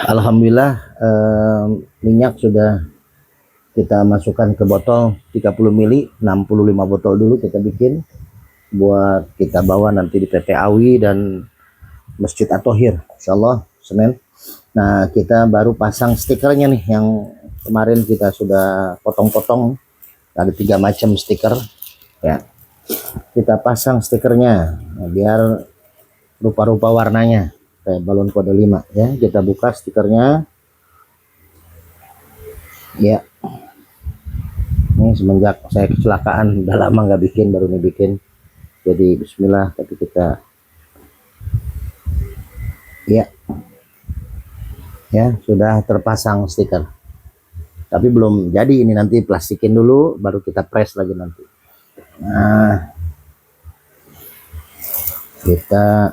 Alhamdulillah, minyak sudah kita masukkan ke botol 30 mili, 65 botol dulu kita bikin buat kita bawa nanti di PT Awi dan Masjid At-Thohir insyaallah Senin. Nah, kita baru pasang stikernya nih, yang kemarin kita sudah potong-potong, ada 3 macam stiker ya. Kita pasang stikernya biar rupa-rupa warnanya kayak balon kode 5 ya. Kita buka stikernya ya. Ini semenjak saya kecelakaan, udah lama nggak bikin, baru nih bikin. Jadi bismillah, tapi kita ya sudah terpasang stiker. Tapi belum jadi, ini nanti plastikin dulu baru kita press lagi nanti. Nah, kita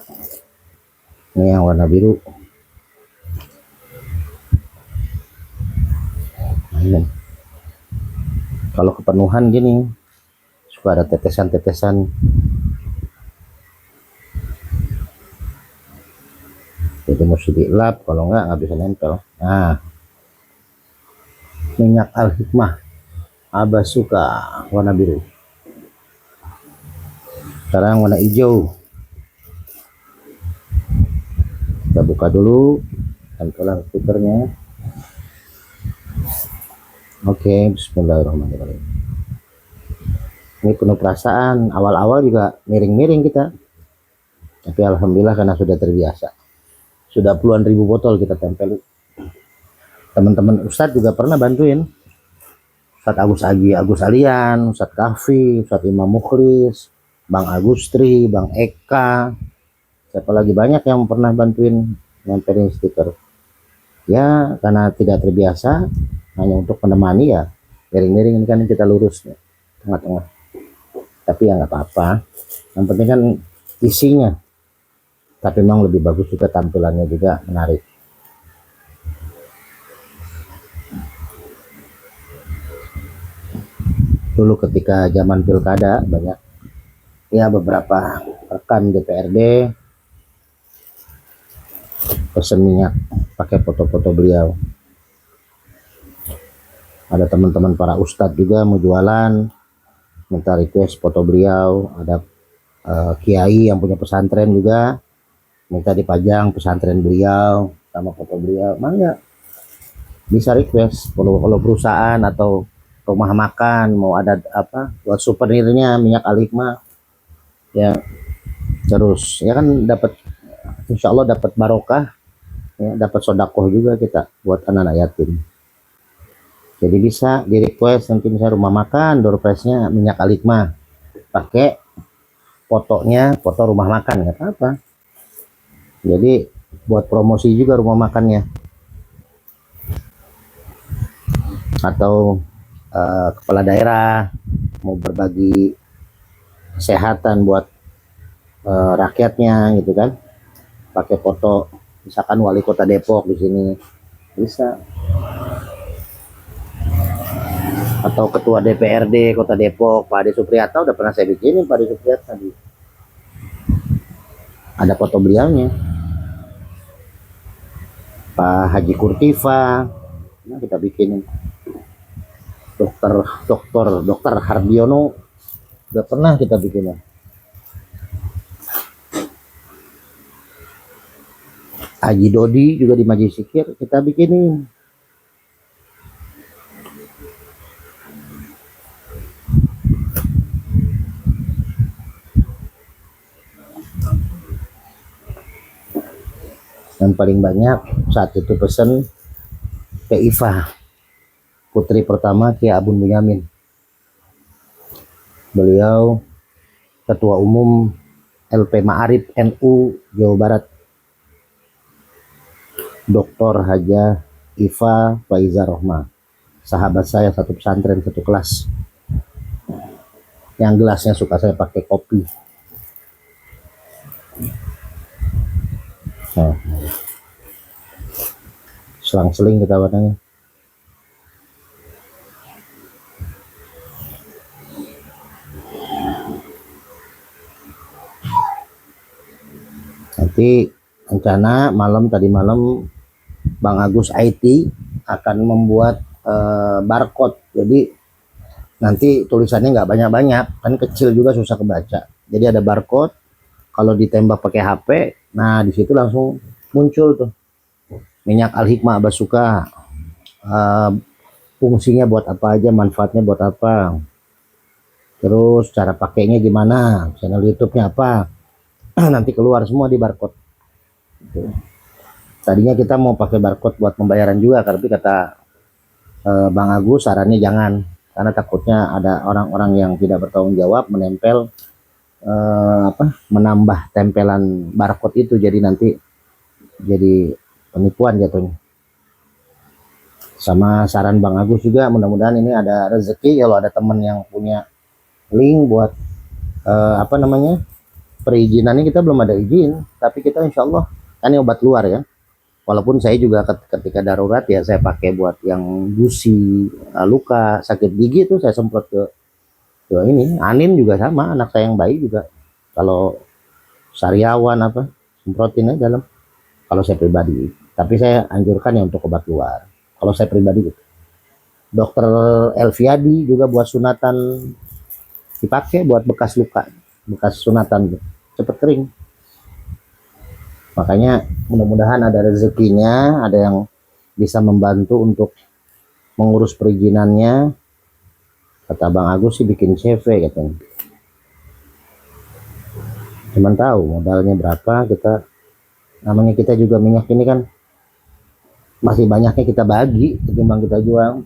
ini yang warna biru. Kalau kepenuhan gini suka ada tetesan-tetesan, jadi mesti dilap, kalau nggak bisa nempel. Nah, minyak Al-Hikmah Abasuka warna biru. Sekarang warna hijau. Kita buka dulu, tempelan stikernya. Oke, bismillahirrahmanirrahim. Ini penuh perasaan, awal-awal juga miring-miring kita, tapi alhamdulillah karena sudah terbiasa. Sudah puluhan ribu botol kita tempel. Teman-teman Ustadz juga pernah bantuin, Ustadz Agus Agi, Agus Alian, Ustadz Kahfi, Ustadz Imam Mukhlis, Bang Agustri, Bang Eka, siapa lagi, banyak yang pernah bantuin nempelin stiker ya, karena tidak terbiasa, hanya untuk menemani ya. Miring-miring ini kan kita lurus ya, tengah-tengah, tapi ya nggak apa-apa, yang penting kan isinya. Tapi memang lebih bagus juga tampilannya, juga menarik. Dulu ketika zaman pilkada banyak ya, beberapa rekan DPRD pesen minyak pakai foto-foto beliau. Ada teman-teman para ustadz juga mau jualan, minta request foto beliau. Ada kiai yang punya pesantren juga minta dipajang pesantren beliau sama foto beliau. Mangga, bisa request. Kalau perusahaan atau rumah makan mau ada apa buat souvenirnya minyak Al-Hikmah ya, terus ya kan dapat, insya Allah dapat barokah ya, dapat sodakoh juga kita buat anak-anak yatim. Jadi bisa di request nanti misalnya rumah makan, door prize-nya minyak Al-Hikmah, pakai fotonya, foto rumah makan, nggak apa-apa. Jadi buat promosi juga rumah makannya. Atau kepala daerah mau berbagi kesehatan buat rakyatnya gitu kan, pakai foto misalkan wali kota Depok di sini bisa, atau ketua DPRD kota Depok Pak Ade Supriyatna, udah pernah saya bikinin Pak Ade Supriyatna, ada foto beliaunya. Pak Haji Kurtiva, nah kita bikinin. Dokter Hardiono udah pernah kita bikinin. Haji Dodi juga di Majlis Zikir kita bikinin. Yang paling banyak saat itu pesen ke Iva, putri pertama Kiai Abun Bunyamin. Beliau ketua umum LP Ma'arif NU Jawa Barat. Dr. Haja Iva Faiza Rohma, sahabat saya satu pesantren, satu kelas. Yang gelasnya suka saya pakai kopi. Nah, selang-seling kita warnanya. Nanti rencana tadi malam Bang Agus IT akan membuat barcode. Jadi nanti tulisannya nggak banyak-banyak, kan kecil juga susah kebaca. Jadi ada barcode, kalau ditembak pakai HP, nah di situ langsung muncul tuh minyak Al Hikmah Basuka, fungsinya buat apa aja, manfaatnya buat apa, terus cara pakainya gimana, channel YouTube-nya apa. Nanti keluar semua di barcode. Tadinya kita mau pakai barcode buat pembayaran juga, tapi kata Bang Agus sarannya jangan, karena takutnya ada orang-orang yang tidak bertanggung jawab menempel menambah tempelan barcode itu, jadi nanti jadi penipuan jatuhnya. Sama saran Bang Agus juga, mudah-mudahan ini ada rezeki kalau ada teman yang punya link buat perizinannya. Kita belum ada izin, tapi kita insya Allah kan ini obat luar ya. Walaupun saya juga ketika darurat ya saya pakai buat yang gusi, luka, sakit gigi itu saya semprot ke ini. Anin juga sama, anak saya yang bayi juga kalau sariawan semprotin aja dalam, kalau saya pribadi. Tapi saya anjurkan ya untuk obat luar kalau saya pribadi gitu. Dokter Elviadi juga buat sunatan dipakai buat bekas luka, bekas sunatan cepet kering. Makanya mudah-mudahan ada rezekinya, ada yang bisa membantu untuk mengurus perizinannya. Kata Bang Agus sih bikin CV katanya. Cuman tahu modalnya berapa, kita juga minyak ini kan masih banyaknya kita bagi ketimbang kita jual.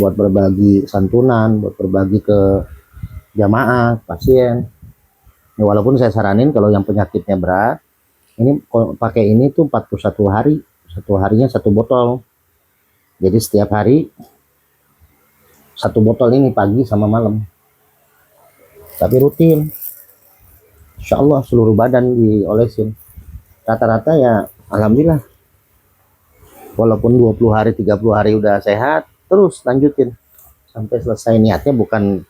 Buat berbagi santunan, buat berbagi ke jamaah, pasien. Ya, walaupun saya saranin kalau yang penyakitnya berat, ini pakai ini tuh 41 hari, satu harinya 1 botol. Jadi setiap hari 1 botol ini pagi sama malam. Tapi rutin. Insya Allah seluruh badan diolesin. Rata-rata ya alhamdulillah. Walaupun 20 hari, 30 hari udah sehat, terus lanjutin sampai selesai. Niatnya bukan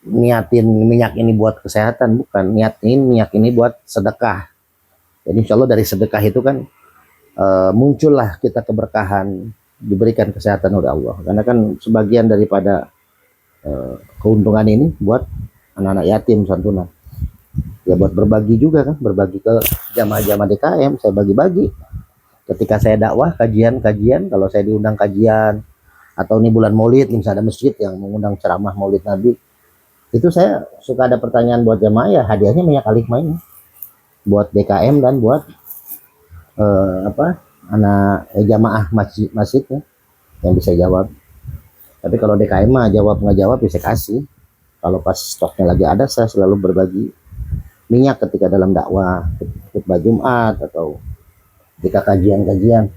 niatin minyak ini buat kesehatan, bukan, niatin minyak ini buat sedekah. Jadi insya Allah dari sedekah itu kan muncullah kita keberkahan, diberikan kesehatan oleh Allah. Karena kan sebagian daripada keuntungan ini buat anak-anak yatim santunan, ya buat berbagi juga kan, berbagi ke jamaah-jamaah DKM. Saya bagi-bagi ketika saya dakwah kajian, kalau saya diundang kajian atau ini bulan Maulid, misalnya ada masjid yang mengundang ceramah Maulid Nabi, itu saya suka ada pertanyaan buat jamaah, ya hadiahnya minyak Al Hikmah ini buat DKM dan buat anak jamaah masjidnya yang bisa jawab. Tapi kalau DKM mah jawab nggak jawab bisa kasih. Kalau pas stoknya lagi ada, saya selalu berbagi minyak ketika dalam dakwah, khutbah Jumat atau ketika kajian-kajian.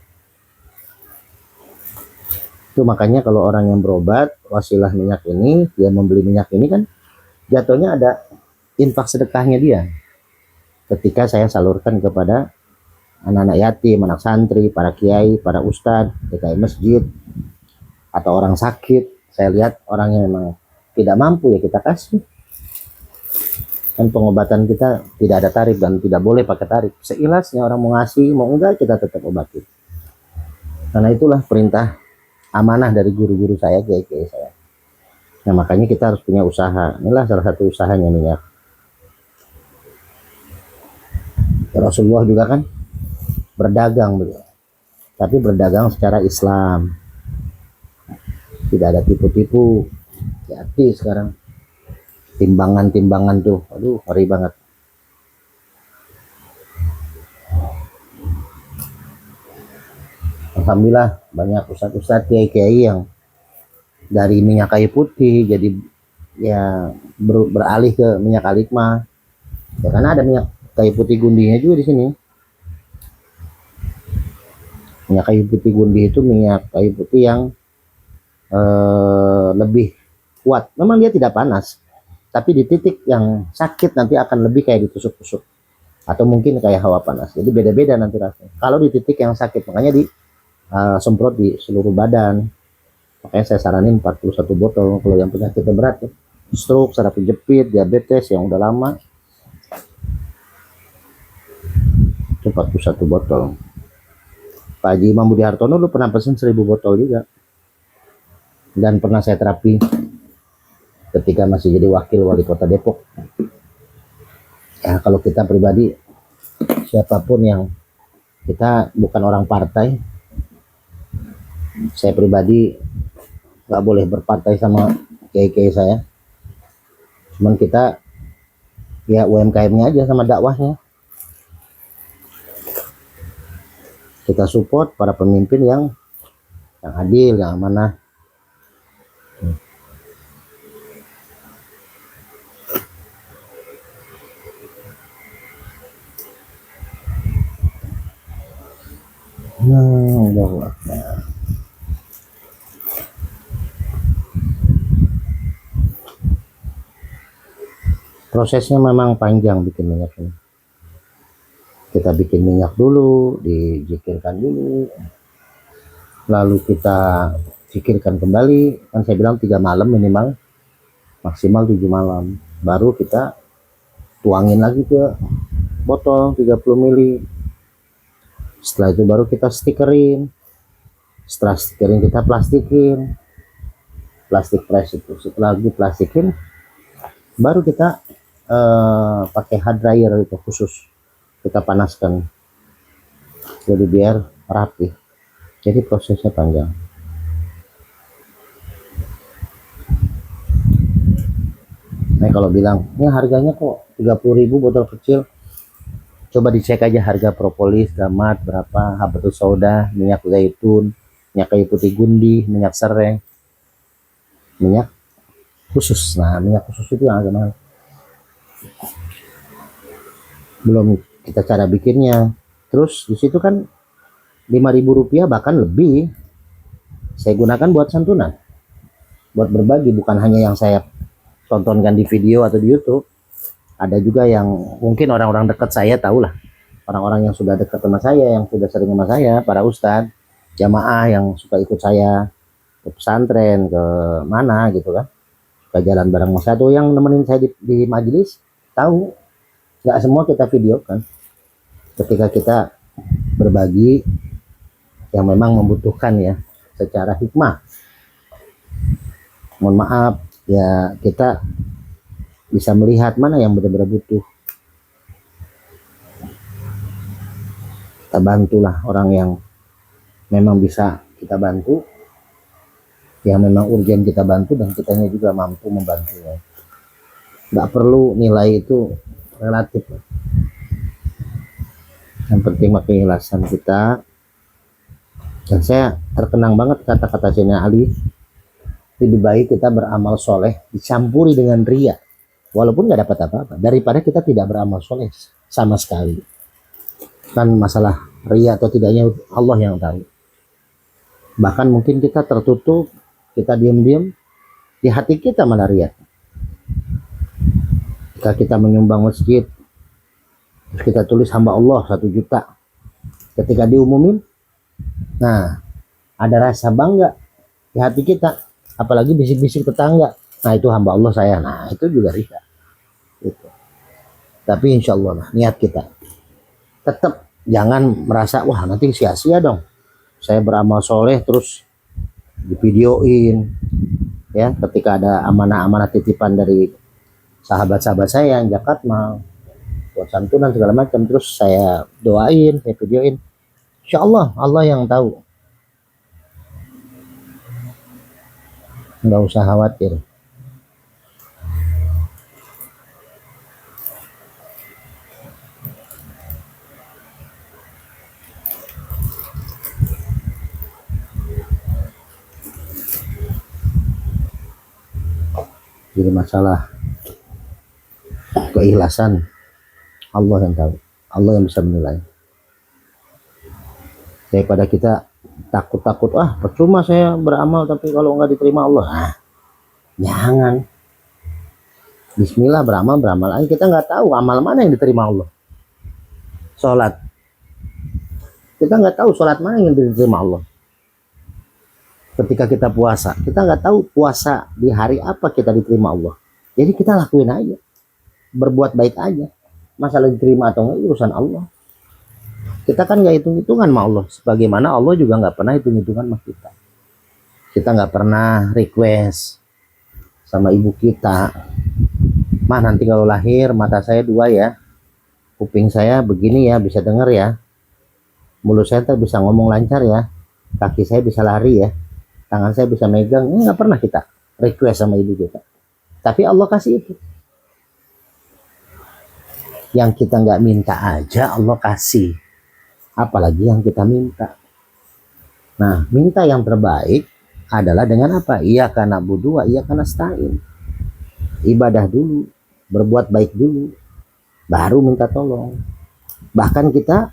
Itu makanya kalau orang yang berobat wasilah minyak ini, dia membeli minyak ini kan jatuhnya ada infak sedekahnya dia. Ketika saya salurkan kepada anak-anak yatim, anak santri, para kiai, para ustadz, DKI masjid, atau orang sakit, saya lihat orang yang memang tidak mampu ya kita kasih. Kan pengobatan kita tidak ada tarif dan tidak boleh pakai tarif. Seikhlasnya orang mau ngasih, mau enggak kita tetap obatin. Karena itulah perintah amanah dari guru-guru saya, kiai-kiai saya. Nah makanya kita harus punya usaha. Inilah salah satu usahanya minyak. Rasulullah juga kan berdagang beliau, tapi berdagang secara Islam, tidak ada tipu-tipu. Hati sekarang timbangan tuh, aduh ngeri banget. Alhamdulillah banyak ustadz-ustadz kiai-kiai yang dari minyak kayu putih jadi ya beralih ke minyak Al Hikmah. Ya karena ada minyak kayu putih gundinya juga di sini. Minyak kayu putih gundi itu minyak kayu putih yang lebih kuat. Memang dia tidak panas, tapi di titik yang sakit nanti akan lebih kayak ditusuk-tusuk atau mungkin kayak hawa panas. Jadi beda-beda nanti rasanya. Kalau di titik yang sakit, makanya di semprot di seluruh badan. Makanya saya saranin 41 botol kalau yang penyakitnya berat ya. Stroke, saraf kejepit, diabetes yang udah lama. itu 41 botol. Pak Haji Imam Budi Hartono lu pernah pesen 1000 botol juga, dan pernah saya terapi ketika masih jadi wakil wali kota Depok. Ya kalau kita pribadi, siapapun yang, kita bukan orang partai, saya pribadi nggak boleh berpartai sama kiai-kiai saya, cuman kita ya UMKM-nya aja sama dakwahnya. Kita support para pemimpin yang adil, yang amanah. Udah. Prosesnya memang panjang bikin minyak ini. Kita bikin minyak dulu, dizikirkan dulu, lalu kita zikirkan kembali. Kan saya bilang 3 malam minimal, maksimal 7 malam. Baru kita tuangin lagi ke botol 30 ml. Setelah itu baru kita stikerin. Setelah stikerin kita plastikin, plastik press itu. Setelah diplastikin baru kita pakai hard dryer itu khusus, kita panaskan jadi biar rapi. Jadi prosesnya panjang. Nah kalau bilang ini harganya kok 30.000 botol kecil, coba dicek aja harga propolis, gamat berapa, habatus sauda, minyak zaitun, minyak kayu putih gundi, minyak serai, minyak khusus. Nah minyak khusus itu yang agak mahal. Belum kita cara bikinnya. Terus di situ kan 5.000 rupiah bahkan lebih saya gunakan buat santunan, buat berbagi, bukan hanya yang saya tontonkan di video atau di YouTube. Ada juga yang mungkin orang-orang dekat saya tahu lah, orang-orang yang sudah dekat sama saya, yang sudah sering sama saya, para ustadz, jamaah yang suka ikut saya ke pesantren, ke mana gitu kan, ke jalan bareng mas satu yang nemenin saya di majelis, tahu nggak semua kita videokan. Ketika kita berbagi yang memang membutuhkan ya, secara hikmah, mohon maaf ya, kita bisa melihat mana yang benar-benar butuh, kita bantulah orang yang memang bisa kita bantu, yang memang urgen kita bantu, dan kitanya juga mampu membantu ya. Nggak perlu nilai itu relatif, yang penting pakai ikhlasan kita. Dan saya terkenang banget kata-kata Sayyidina Ali, lebih baik kita beramal soleh dicampuri dengan ria, walaupun nggak dapat apa-apa, daripada kita tidak beramal soleh sama sekali. Kan masalah ria atau tidaknya Allah yang tahu. Bahkan mungkin kita tertutup, kita diam-diam, di hati kita mana ria. Jika kita menyumbang masjid, terus kita tulis hamba Allah 1 juta, ketika diumumin, nah ada rasa bangga di hati kita, apalagi bisik-bisik tetangga, nah itu hamba Allah saya, nah itu juga ria gitu. Tapi insya Allah lah, niat kita tetap jangan merasa wah nanti sia-sia dong saya beramal soleh terus divideoin ya. Ketika ada amanah-amanah titipan dari sahabat-sahabat saya yang zakat mau buat santunan segala macam, terus saya doain, saya videoin, insya Allah Allah yang tahu, nggak usah khawatir. Jadi masalah keikhlasan Allah yang tahu, Allah yang bisa menilai. Daripada kita takut-takut, ah percuma saya beramal tapi kalau nggak diterima Allah, nah, jangan. Bismillah beramal aja, kita nggak tahu amal mana yang diterima Allah. Sholat, kita nggak tahu sholat mana yang diterima Allah. Ketika kita puasa, kita nggak tahu puasa di hari apa kita diterima Allah. Jadi kita lakuin aja, berbuat baik aja. Masalah diterima atau enggak urusan Allah. Kita kan nggak hitung-hitungan sama Allah, sebagaimana Allah juga nggak pernah hitung-hitungan sama kita. Kita nggak pernah request sama ibu kita, mah nanti kalau lahir mata saya dua ya, kuping saya begini ya, bisa denger ya, mulut saya tuh bisa ngomong lancar ya, kaki saya bisa lari ya, tangan saya bisa megang. Nggak pernah kita request sama ibu kita, tapi Allah kasih itu. Yang kita nggak minta aja Allah kasih, apalagi yang kita minta. Nah, minta yang terbaik adalah dengan apa? Iyyaka na'budu wa iyyaka nasta'in. Ibadah dulu, berbuat baik dulu, baru minta tolong. Bahkan kita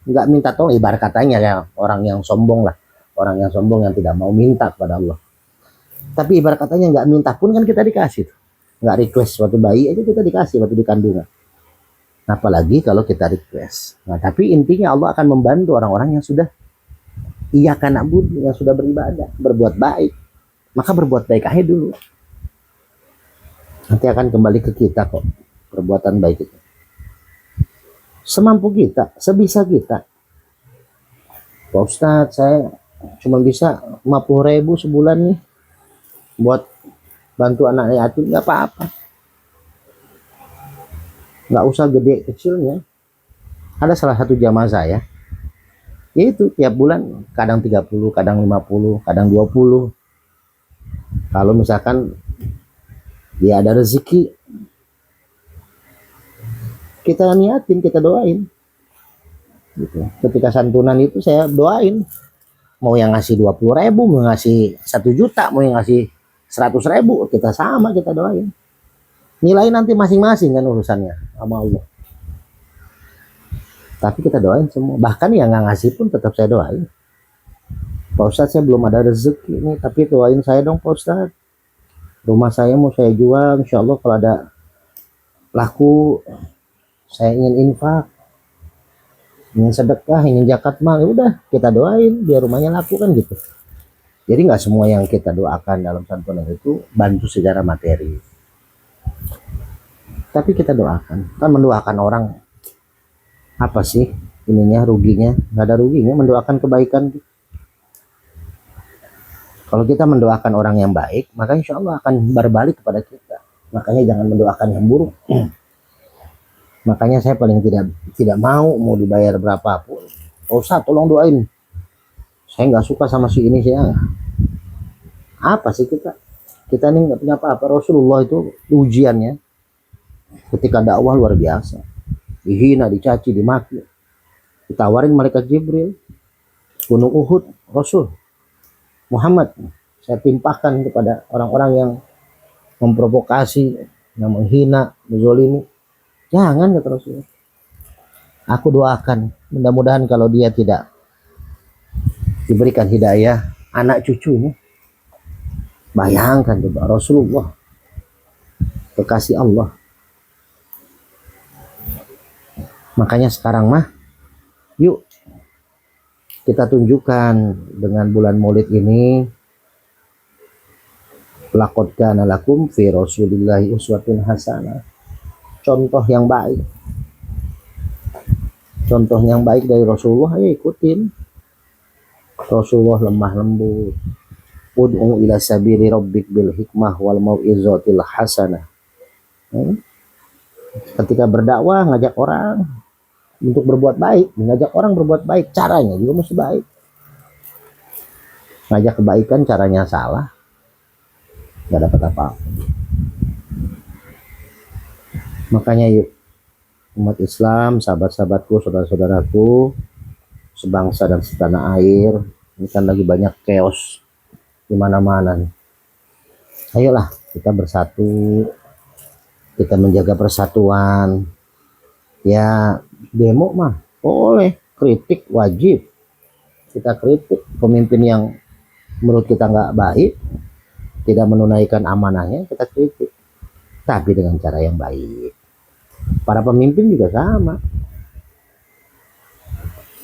nggak minta tolong, ibarat katanya ya orang yang sombong lah, orang yang sombong yang tidak mau minta kepada Allah. Tapi ibarat katanya nggak minta pun kan kita dikasih, nggak request waktu bayi aja kita dikasih waktu di kandungan. Apalagi kalau kita request. Nah, tapi intinya Allah akan membantu orang-orang yang sudah iyyaka na'budu, yang sudah beribadah, berbuat baik. Maka berbuat baik aja dulu. Nanti akan kembali ke kita kok, perbuatan baik itu. Semampu kita, sebisa kita. Pak Ustadz, saya cuma bisa 50.000 sebulan nih buat bantu anak yatim, nggak apa-apa. Nggak usah gede kecilnya. Ada salah satu jamaah saya, yaitu tiap bulan kadang 30, kadang 50, kadang 20. Kalau misalkan dia ada rezeki, kita niatin, kita doain gitu. Ketika santunan itu saya doain, mau yang ngasih 20.000, mau ngasih 1 juta, mau yang ngasih 100.000, kita sama, kita doain. Nilai nanti masing-masing kan urusannya sama Allah, tapi kita doain semua. Bahkan yang nggak ngasih pun tetap saya doain. Pak Ustadz, saya belum ada rezeki nih, tapi doain saya dong Pak Ustadz, rumah saya mau saya jual, insya Allah kalau ada laku saya ingin infak, ingin sedekah, ingin zakat mal, ya udah kita doain biar rumahnya laku kan gitu. Jadi nggak semua yang kita doakan dalam santunan itu bantu secara materi, tapi kita doakan. Kan mendoakan orang apa sih ininya, ruginya? Nggak ada ruginya mendoakan kebaikan. Kalau kita mendoakan orang yang baik, maka insya Allah akan berbalik kepada kita. Makanya jangan mendoakan yang buruk. Makanya saya paling tidak mau dibayar berapapun. Oh, Ustaz, tolong doain, saya nggak suka sama si ini, saya apa sih, kita ini nggak punya apa-apa. Rasulullah itu ujiannya ketika dakwah luar biasa, dihina, dicaci, dimaki, ditawarin malaikat Jibril, gunung Uhud, Rasul Muhammad saya timpahkan kepada orang-orang yang memprovokasi, yang menghina, menzolimi. Jangan, kata Rasul. Aku doakan mudah-mudahan kalau dia tidak diberikan hidayah anak cucunya. Bayangkan coba, Rasulullah kekasih Allah. Makanya sekarang mah yuk kita tunjukkan dengan bulan Maulid ini, laqad kana lakum fi Rasulillahi uswatun hasanah. Contoh yang baik. Contoh yang baik dari Rasulullah, ayo ikutin. Rasulullah lemah lembut. Ud'u ila sabili rabbik bil hikmah wal mau'izatil hasanah. Ketika berdakwah, ngajak orang untuk berbuat baik, mengajak orang berbuat baik, caranya juga mesti baik. Ngajak kebaikan caranya salah, nggak dapat apa-apa. Makanya yuk umat Islam, sahabat-sahabatku, saudara-saudaraku, sebangsa dan setanah air, ini kan lagi banyak chaos di mana-mana. Ayolah kita bersatu, kita menjaga persatuan. Ya demo mah boleh, kritik wajib, kita kritik pemimpin yang menurut kita nggak baik, tidak menunaikan amanahnya, kita kritik, tapi dengan cara yang baik. Para pemimpin juga sama,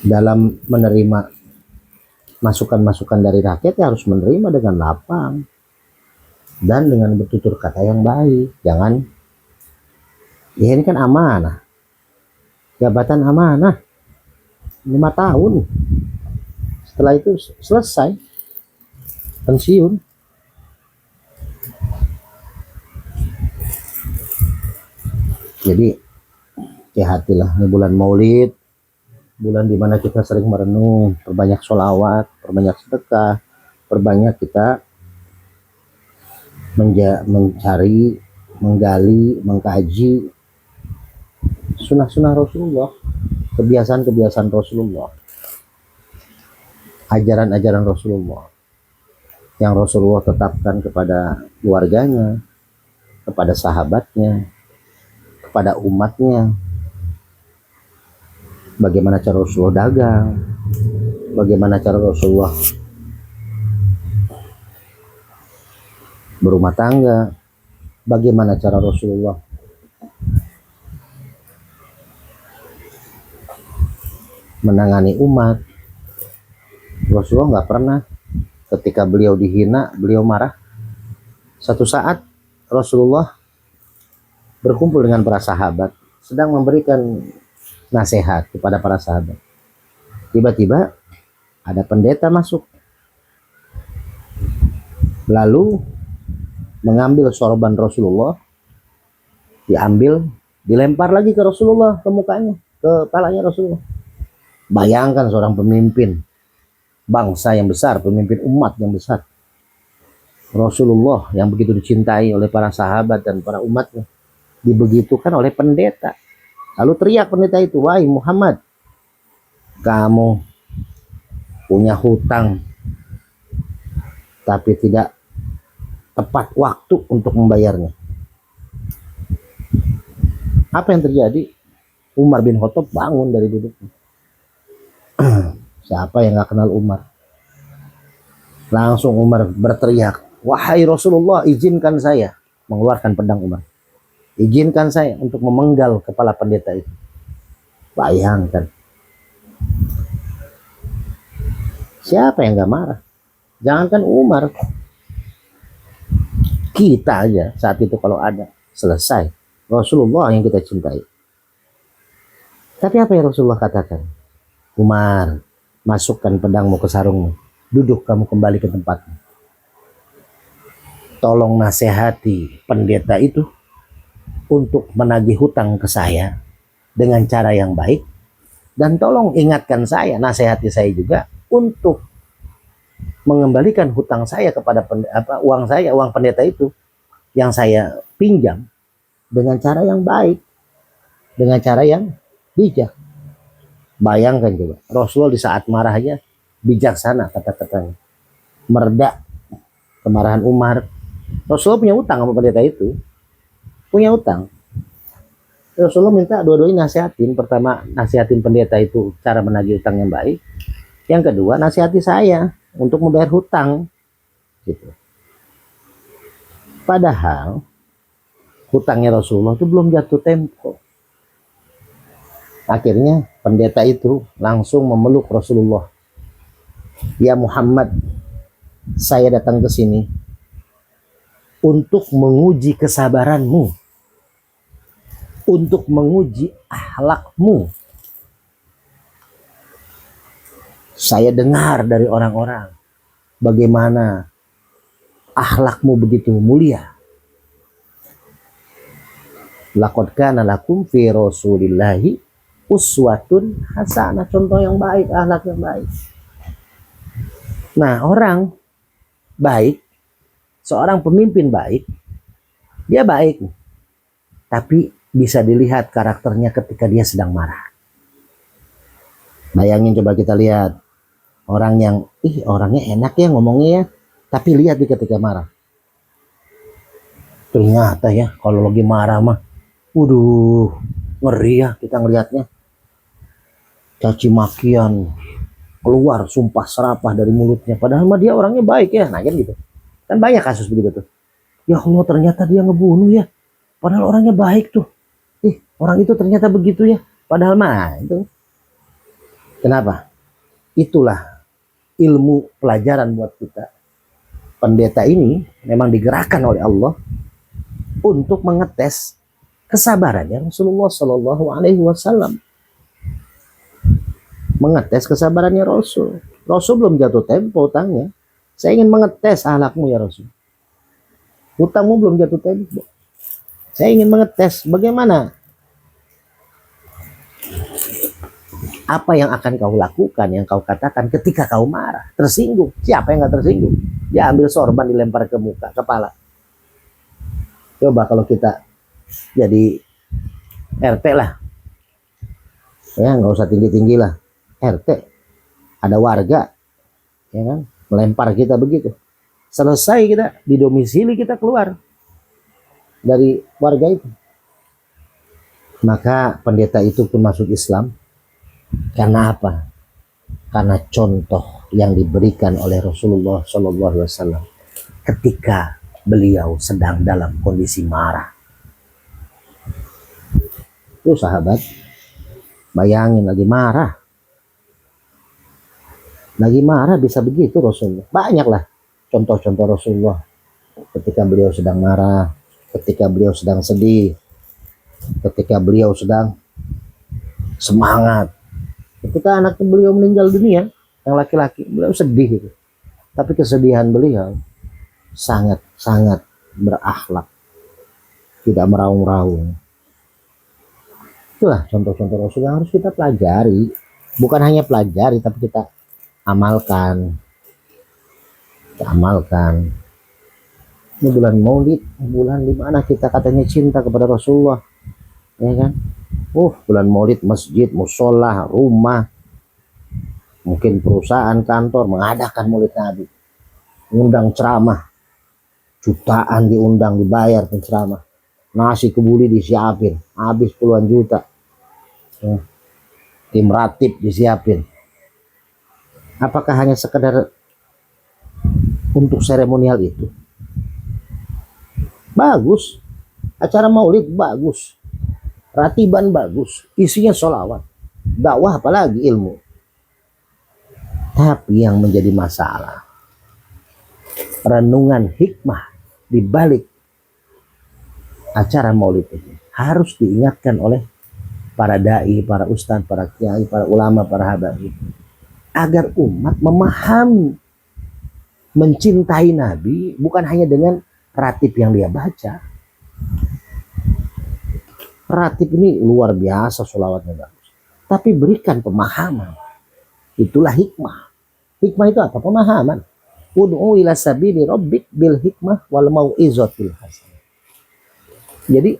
dalam menerima masukan-masukan dari rakyat ya harus menerima dengan lapang dan dengan bertutur kata yang baik. Jangan, ya ini kan amanah, jabatan amanah, 5 tahun. Setelah itu selesai, pensiun. Jadi hati-hatilah, ini bulan Maulid, bulan dimana kita sering merenung, perbanyak sholawat, perbanyak sedekah, perbanyak kita mencari, menggali, mengkaji sunnah-sunnah Rasulullah, kebiasaan-kebiasaan Rasulullah, ajaran-ajaran Rasulullah yang Rasulullah tetapkan kepada keluarganya, kepada sahabatnya, kepada umatnya. Bagaimana cara Rasulullah dagang, bagaimana cara Rasulullah berumah tangga, bagaimana cara Rasulullah menangani umat. Rasulullah nggak pernah ketika beliau dihina, beliau marah. Satu saat Rasulullah berkumpul dengan para sahabat, sedang memberikan nasihat kepada para sahabat. Tiba-tiba ada pendeta masuk, lalu mengambil sorban Rasulullah, diambil, dilempar lagi ke Rasulullah, ke mukanya, ke kepalanya Rasulullah. Bayangkan seorang pemimpin bangsa yang besar, pemimpin umat yang besar, Rasulullah yang begitu dicintai oleh para sahabat dan para umatnya, dibegitukan oleh pendeta. Lalu teriak pendeta itu, "Wahai Muhammad, kamu punya hutang tapi tidak tepat waktu untuk membayarnya." Apa yang terjadi? Umar bin Khattab bangun dari duduknya. Siapa yang gak kenal Umar? Langsung Umar berteriak, "Wahai Rasulullah, izinkan saya," mengeluarkan pedang Umar, "izinkan saya untuk memenggal kepala pendeta itu." Bayangkan, siapa yang gak marah? Jangankan Umar, kita aja saat itu kalau ada, selesai. Rasulullah yang kita cintai. Tapi apa yang Rasulullah katakan? "Umar, masukkan pedangmu ke sarungmu, duduk kamu kembali ke tempatmu. Tolong nasihati pendeta itu untuk menagih hutang ke saya dengan cara yang baik, dan tolong ingatkan saya, nasihati saya juga untuk mengembalikan hutang saya kepada uang saya, uang pendeta itu yang saya pinjam dengan cara yang baik, dengan cara yang bijak." Bayangkan coba, Rasulullah di saat marahnya bijaksana kata-katanya, mereda kemarahan Umar. Rasulullah punya utang sama pendeta itu, punya utang. Rasulullah minta dua-duanya nasihatin. Pertama, nasihatin pendeta itu cara menagih utang yang baik. Yang kedua, nasihati saya untuk membayar hutang. Gitu. Padahal hutangnya Rasulullah itu belum jatuh tempo. Akhirnya pendeta itu langsung memeluk Rasulullah. "Ya Muhammad, saya datang ke sini untuk menguji kesabaranmu, untuk menguji akhlakmu. Saya dengar dari orang-orang bagaimana akhlakmu begitu mulia. Laqad kana lakum fi Rasulillahi uswatun hasanah," contoh yang baik, akhlak yang baik. Nah, orang baik, seorang pemimpin baik, dia baik, tapi bisa dilihat karakternya ketika dia sedang marah. Bayangin, coba kita lihat orang yang orangnya enak ya ngomongnya ya, tapi lihat di ketika marah, ternyata ya kalau lagi marah mah, waduh, ngeri ya kita ngelihatnya. Caci makian keluar, sumpah serapah dari mulutnya, padahal mah dia orangnya baik ya. Nah kan gitu, kan banyak kasus begitu tuh. Ya Allah, ternyata dia ngebunuh ya, padahal orangnya baik tuh. Orang itu ternyata begitu ya, padahal mah itu. Kenapa? Itulah ilmu pelajaran buat kita. Pendeta ini memang digerakkan oleh Allah untuk mengetes kesabarannya Rasulullah Shallallahu Alaihi Wasallam. mengetes kesabarannya Rasul. Rasul belum jatuh tempo utangnya. Saya ingin mengetes akhlakmu ya Rasul. Utangmu belum jatuh tempo. Saya ingin mengetes bagaimana, apa yang akan kau lakukan, yang kau katakan ketika kau marah, tersinggung. Siapa yang gak tersinggung? Dia ambil sorban dilempar ke muka, kepala. Coba kalau kita jadi RT lah, ya nggak usah tinggi-tinggi lah, RT, ada warga, ya kan, melempar kita begitu. Selesai kita di domisili, kita keluar dari warga itu. Maka pendeta itu pun masuk Islam. Karena apa? Karena contoh yang diberikan oleh Rasulullah SAW ketika beliau sedang dalam kondisi marah. Itu sahabat, bayangin lagi marah bisa begitu Rasulullah. Banyaklah contoh-contoh Rasulullah ketika beliau sedang marah, ketika beliau sedang sedih, ketika beliau sedang semangat. Ketika anak beliau meninggal dunia, yang laki-laki, beliau sedih gitu. Tapi kesedihan beliau sangat-sangat berakhlak, tidak meraung-raung. Itulah contoh-contoh Rasul yang harus kita pelajari. Bukan hanya pelajari, tapi kita amalkan. Ini bulan Maulid, bulan dimana kita katanya cinta kepada Rasulullah, ya kan? Bulan Maulid, masjid, musola, rumah, mungkin perusahaan, kantor mengadakan Maulid Nabi, mengundang ceramah, jutaan diundang, dibayar penceramah, nasi kebuli disiapin, habis puluhan juta, tim ratib disiapin. Apakah hanya sekedar untuk seremonial itu? Bagus, acara Maulid bagus, ratiban bagus, isinya sholawat, dakwah apalagi ilmu. Tapi yang menjadi masalah, renungan hikmah di balik acara Maulid itu harus diingatkan oleh para dai, para ustadz, para kiai, para ulama, para habaib, agar umat memahami, mencintai Nabi bukan hanya dengan ratib yang dia baca. Ratib ini luar biasa sholawatnya bagus, tapi berikan pemahaman. Itulah hikmah. Hikmah itu apa? Pemahaman. Ud'u ila sabili rabbik bil hikmah wal mau'izatil hasanah. Jadi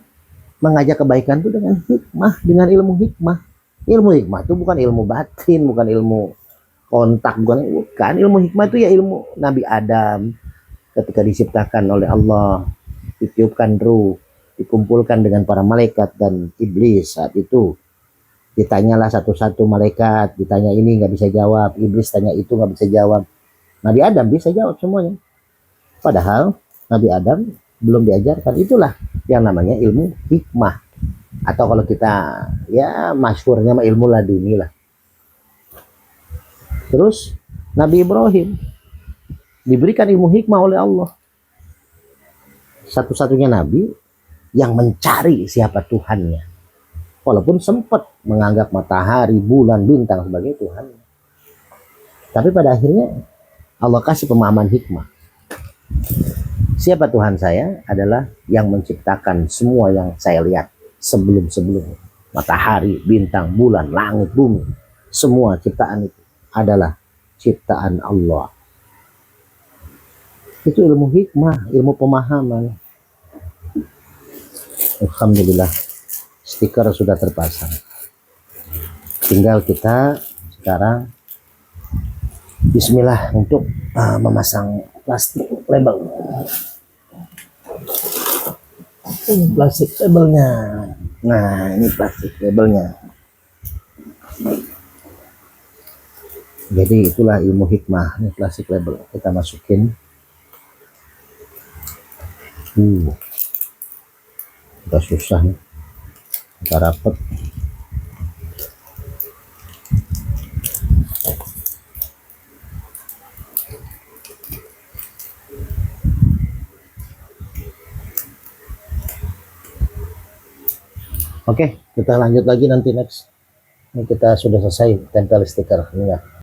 mengajak kebaikan itu dengan hikmah, dengan ilmu hikmah. Ilmu hikmah itu bukan ilmu batin, bukan ilmu kontak, bukan. Ilmu hikmah itu ya ilmu Nabi Adam ketika diciptakan oleh Allah, ditiupkan ruh, dikumpulkan dengan para malaikat dan iblis. Saat itu ditanyalah satu-satu malaikat, ditanya ini nggak bisa jawab, iblis tanya itu nggak bisa jawab, Nabi Adam bisa jawab semuanya. Padahal Nabi Adam belum diajarkan. Itulah yang namanya ilmu hikmah, atau kalau kita ya masyhurnya ilmu laduni lah. Terus Nabi Ibrahim diberikan ilmu hikmah oleh Allah, satu-satunya nabi yang mencari siapa Tuhannya, walaupun sempat menganggap matahari, bulan, bintang sebagai Tuhan. Tapi pada akhirnya Allah kasih pemahaman hikmah. Siapa Tuhan saya? Adalah yang menciptakan semua yang saya lihat sebelum-sebelumnya. Matahari, bintang, bulan, langit, bumi, semua ciptaan itu adalah ciptaan Allah. Itu ilmu hikmah, ilmu pemahaman. Alhamdulillah, stiker sudah terpasang. Tinggal kita sekarang bismillah untuk memasang plastik label. Ini plastik labelnya. Nah, ini plastik labelnya. Jadi itulah ilmu hikmah. Ini plastik label, kita masukin. Kita susah nih, kita rapet. Oke, kita lanjut lagi nanti next. Ini kita sudah selesai tempel stiker ini ya.